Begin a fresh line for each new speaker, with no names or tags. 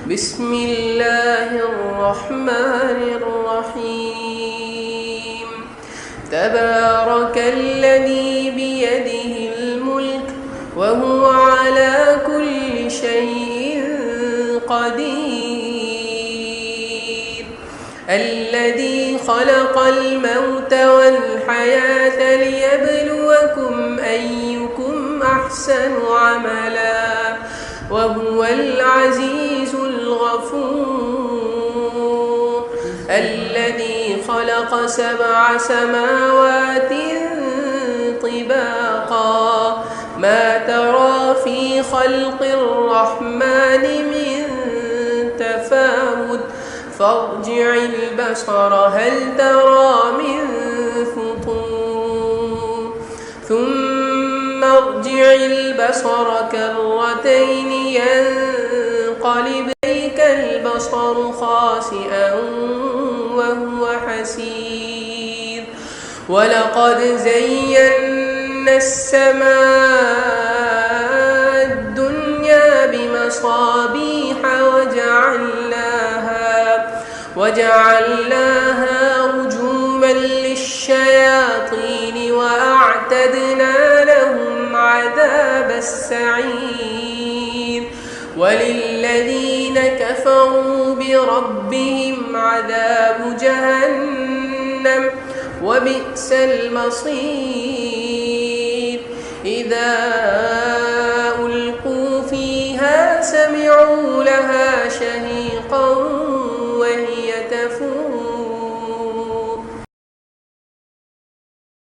بسم الله الرحمن الرحيم تبارك الذي بيده الملك وهو على كل شيء قدير الذي خلق الموت والحياة ليبلوكم أيكم أحسن عملا وهو العزيز الغفور الذي خلق 7 سماوات طباقا ما ترى في خلق الرحمن من تفاوت فارجع البصر هل ترى من فطور ثم ارجع البصر كرتين ينقلب إليك البصر خاسئا وهو حسير ولقد زينا السماء الدنيا بمصابيح وجعلناها رجوما للشياطين وأعتدنا لهم عذاب السعير وللذين كفروا بربهم عذاب جهنم وبئس المصير إذا